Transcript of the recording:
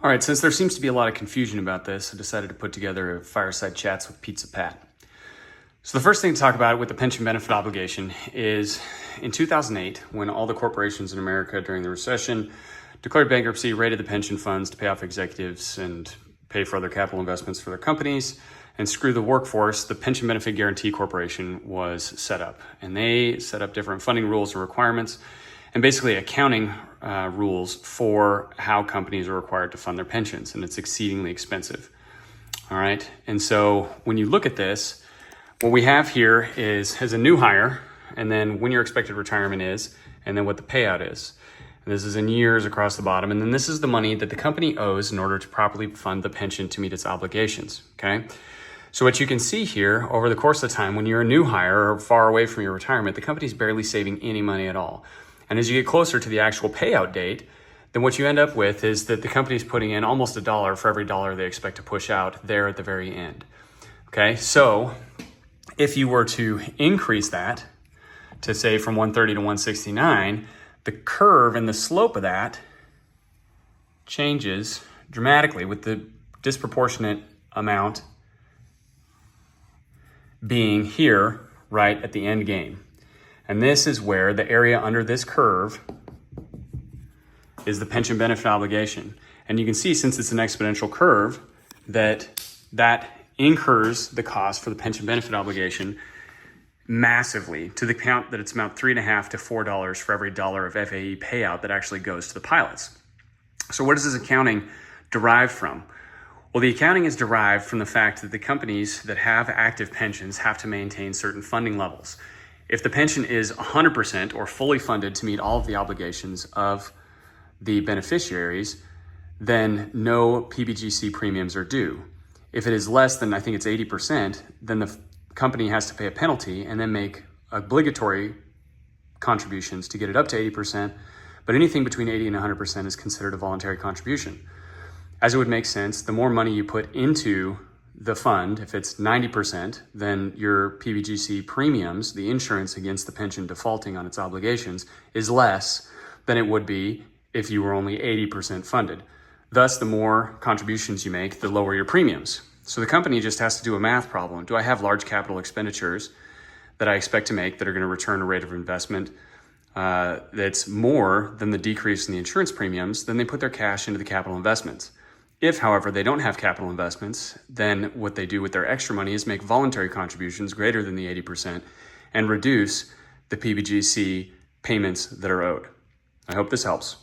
All right, since there seems to be a lot of confusion about this, I decided to put together a Fireside Chats with Pizza Pat. So the first thing to talk about with the pension benefit obligation is in 2008, when all the corporations in America during the recession declared bankruptcy, raided the pension funds to pay off executives and pay for other capital investments for their companies, and screw the workforce, the Pension Benefit Guaranty Corporation was set up. And they set up different funding rules and requirements and basically accounting rules for how companies are required to fund their pensions. And it's exceedingly expensive. All right. And so when you look at this, what we have here is as a new hire, and then when your expected retirement is, and then what the payout is. And this is in years across the bottom. And then this is the money that the company owes in order to properly fund the pension to meet its obligations. Okay. So what you can see here over the course of time, when you're a new hire or far away from your retirement, the company's barely saving any money at all. And as you get closer to the actual payout date, then what you end up with is that the company's putting in almost $1 for every dollar they expect to push out there at the very end. Okay, so if you were to increase that to say from 130 to 169, the curve and the slope of that changes dramatically with the disproportionate amount being here right at the end game. And this is where the area under this curve is the pension benefit obligation. And you can see, since it's an exponential curve, that incurs the cost for the pension benefit obligation massively to the count that it's about $3.50 to $4 for every dollar of FAE payout that actually goes to the pilots. So what is this accounting derived from? Well, the accounting is derived from the fact that the companies that have active pensions have to maintain certain funding levels. If the pension is 100% or fully funded to meet all of the obligations of the beneficiaries, then no PBGC premiums are due. If it is less than, I think it's 80%, then the company has to pay a penalty and then make obligatory contributions to get it up to 80%. But anything between 80 and 100% is considered a voluntary contribution. As it would make sense, the more money you put into the fund, if it's 90%, then your PBGC premiums, the insurance against the pension defaulting on its obligations, is less than it would be if you were only 80% funded. Thus, the more contributions you make, the lower your premiums. So the company just has to do a math problem. Do I have large capital expenditures that I expect to make that are going to return a rate of investment that's more than the decrease in the insurance premiums? Then they put their cash into the capital investments. If, however, they don't have capital investments, then what they do with their extra money is make voluntary contributions greater than the 80% and reduce the PBGC payments that are owed. I hope this helps.